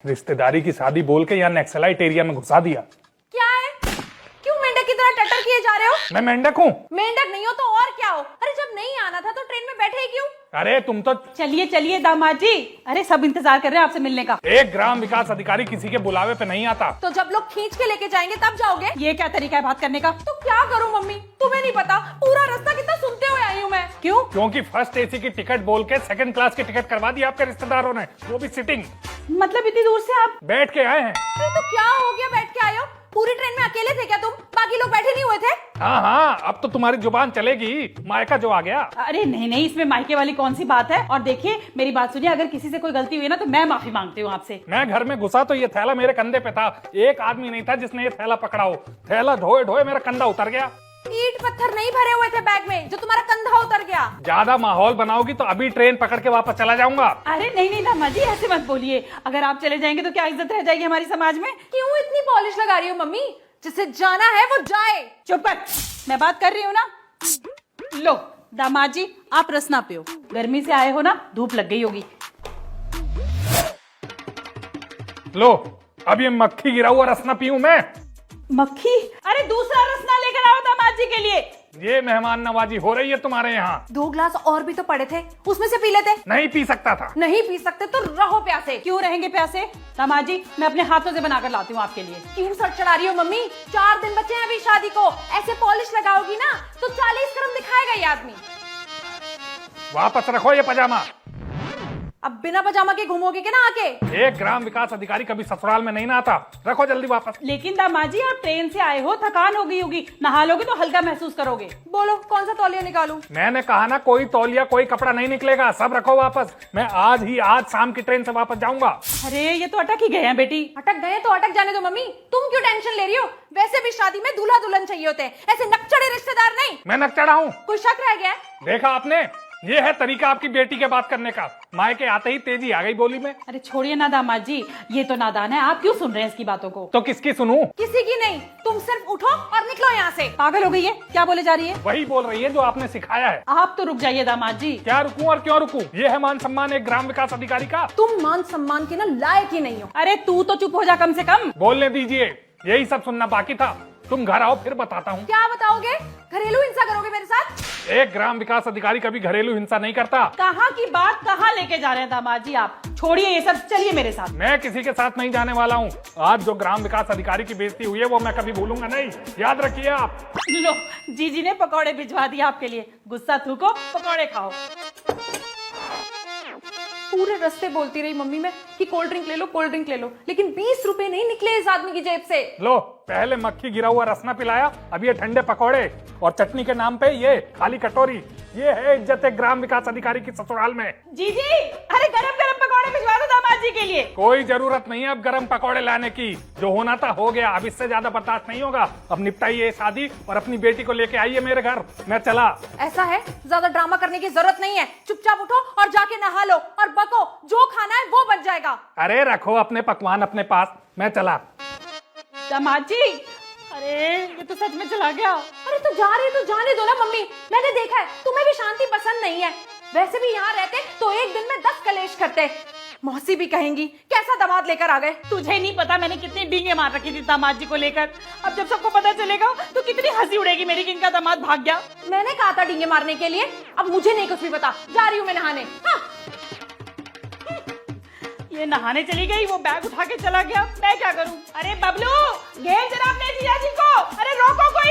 रिश्तेदारी की शादी बोल के यहाँ नक्सलाइट एरिया में घुसा दिया। क्या है? क्यों मेंढक की तरह टटर किए जा रहे हो? मैं मेंढक हूँ? मेंढक नहीं हो तो और क्या हो? अरे जब नहीं आना था तो ट्रेन में बैठे ही क्यों? अरे तुम तो चलिए चलिए दामाद जी, अरे सब इंतजार कर रहे हैं आपसे मिलने का। एक ग्राम विकास अधिकारी किसी के बुलावे पे नहीं आता। तो जब लोग खींच के लेके जाएंगे तब जाओगे? ये क्या तरीका है बात करने का? तो क्या करूं मम्मी, तुम्हें नहीं पता पूरा रास्ता कितना सुनते हुए आई हूँ मैं। क्यों? क्योंकि फर्स्ट एसी की टिकट बोल के सेकंड क्लास की टिकट करवा दी आपके रिश्तेदारों ने, वो भी सिटिंग। मतलब इतनी दूर से आप? बैठ के आए हैं। अरे तो क्या हो गया बैठ के आए हो? पूरी ट्रेन में अकेले थे क्या तुम? बाकी लोग बैठे नहीं हुए थे? हाँ हाँ, अब तो तुम्हारी जुबान चलेगी। मायका जो आ गया। अरे नहीं नहीं, इसमें मायके वाली कौन सी बात है। और देखिए मेरी बात सुनिए, अगर किसी से कोई गलती हुई ना तो मैं माफी मांगती हूँ आपसे। मैं घर में घुसा तो ये थैला मेरे कंधे पे था, एक आदमी नहीं था जिसने ये थैला पकड़ा हो। थैला ढोए ढोए मेरा कंधा उतर गया। ईंट पत्थर नहीं भरे हुए थे बैग में जो तुम्हारा कंधा उतर गया। ज्यादा माहौल बनाओगी तो अभी ट्रेन पकड़ के वापस चला जाऊंगा। अरे नहीं नहीं दामाद जी, ऐसे मत बोलिए। अगर आप चले जाएंगे तो क्या इज्जत रह जाएगी हमारी समाज में? क्यों इतनी पॉलिश लगा रही हो मम्मी? जिसे जाना है वो जाए। चुप कर, मैं बात कर रही हूँ ना। लो दामाद जी, आप रस ना पियो, गर्मी से आए हो ना, धूप लग गई होगी। लो, अब ये मक्खी गिरा हुआ रस ना पीऊं मैं? मक्खी? अरे दूसरा रस ना लेकर आओ दामाद जी के लिए। ये मेहमान नवाजी हो रही है तुम्हारे यहाँ। 2 ग्लास और भी तो पड़े थे, उसमें से पी लेते। नहीं पी सकता था। नहीं पी सकते तो रहो प्यासे। क्यों रहेंगे प्यासे? दामाद जी मैं अपने हाथों से बनाकर लाती हूँ आपके लिए। क्यों सर चढ़ा रही हो मम्मी? 4 दिन बचे हैं अभी शादी को, ऐसे पॉलिश लगाओगी ना तो 40 क्रम दिखाएगा ये आदमी। वापस रखो ये पजामा। अब बिना पजामा के घूमोगे क्या ना आके? एक ग्राम विकास अधिकारी कभी ससुराल में नहीं नहाता। रखो जल्दी वापस। लेकिन दामाद जी आप ट्रेन से आए हो, थकान हो गई होगी, नहा लोगे तो हल्का महसूस करोगे। बोलो कौन सा तौलिया निकालूं? मैंने कहा ना, कोई तौलिया कोई कपड़ा नहीं निकलेगा, सब रखो वापस। मैं आज शाम की ट्रेन से वापस जाऊंगा। अरे ये तो अटक ही गए हैं बेटी। अटक गए तो अटक जाने दो मम्मी, तुम क्यों टेंशन ले रही हो? वैसे भी शादी में दूल्हा दुल्हन चाहिए होते हैं, ऐसे नकचढ़े रिश्तेदार नहीं। मैं नकचढ़ा हूँ? कोई शक रह गया है? देखा आपने, ये है तरीका आपकी बेटी के बात करने का। मायके आते ही तेजी आ गई बोली में। अरे छोड़िए ना दामाद जी, ये तो नादान है, आप क्यों सुन रहे हैं इसकी बातों को? तो किसकी सुनूं? किसी की नहीं, तुम सिर्फ उठो और निकलो यहाँ से। पागल हो गई है, क्या बोले जा रही है? वही बोल रही है जो आपने सिखाया है। आप तो रुक जाइए दामाद जी। क्या रुकूं और क्यों रुकूं? ये है मान सम्मान एक ग्राम विकास अधिकारी का। तुम मान सम्मान के ना लायक ही नहीं हो। अरे तू तो चुप हो जा कम से कम। बोलने दीजिए, यही सब सुनना बाकी था। तुम घर आओ फिर बताता हूँ। क्या बताओगे? घरेलू हिंसा करोगे मेरे साथ? एक ग्राम विकास अधिकारी कभी घरेलू हिंसा नहीं करता। कहाँ की बात कहाँ लेके जा रहे हैं दामाद जी आप? छोड़िए ये सब, चलिए मेरे साथ। मैं किसी के साथ नहीं जाने वाला हूँ। आज जो ग्राम विकास अधिकारी की बेइज्जती हुई है वो मैं कभी भूलूंगा नहीं, याद रखिए आप। लो जीजी ने पकौड़े भिजवा दिया आपके लिए, गुस्सा थूको, पकौड़े खाओ। पूरे रास्ते बोलती रही मम्मी मैं कि कोल्ड ड्रिंक ले लो, कोल्ड ड्रिंक ले लो, लेकिन 20 रुपए नहीं निकले इस आदमी की जेब से। लो, पहले मक्खी गिरा हुआ रसना पिलाया, अब ये ठंडे पकौड़े और चटनी के नाम पे ये खाली कटोरी। ये है इज्जत एक ग्राम विकास अधिकारी की ससुराल में। जीजी अरे गरम गरम पकौड़े भिजवा दो दामाद जी के लिए। कोई जरूरत नहीं है अब गरम पकौड़े लाने की, जो होना था हो गया, अब इससे ज्यादा बर्दाश्त नहीं होगा। अब निपटाइए ये शादी और अपनी बेटी को लेके आइए मेरे घर, मैं चला। ऐसा है, ज्यादा ड्रामा करने की जरूरत नहीं है, चुपचाप उठो और जाके नहा लो और बको, जो खाना है वो बच जाएगा। अरे रखो अपने पकवान अपने पास, मैं चला। दामाद जी अरे ये तो सच में चला गया। अरे तो जा रही है तो जाने दो ना मम्मी, मैंने देखा है तुम्हें भी शांति पसंद नहीं है। वैसे भी यहाँ रहते तो एक दिन में 10 कलेश करते। मौसी भी कहेंगी कैसा दामाद लेकर आ गए। तुझे नहीं पता मैंने कितनी डींगे मार रखी थी दामाद जी को लेकर। अब जब सबको पता चलेगा तो कितनी हंसी उड़ेगी मेरी कि इनका दामाद भाग गया। मैंने कहा था डींगे मारने के लिए, अब मुझे नहीं कुछ भी पता, जा रही हूँ मैं नहाने। हाँ। ये नहाने चली गई, वो बैग उठा के चला गया, मैं क्या करूं? अरे बबलू घेर जरा अपने जीजा जी को, अरे रोको कोई।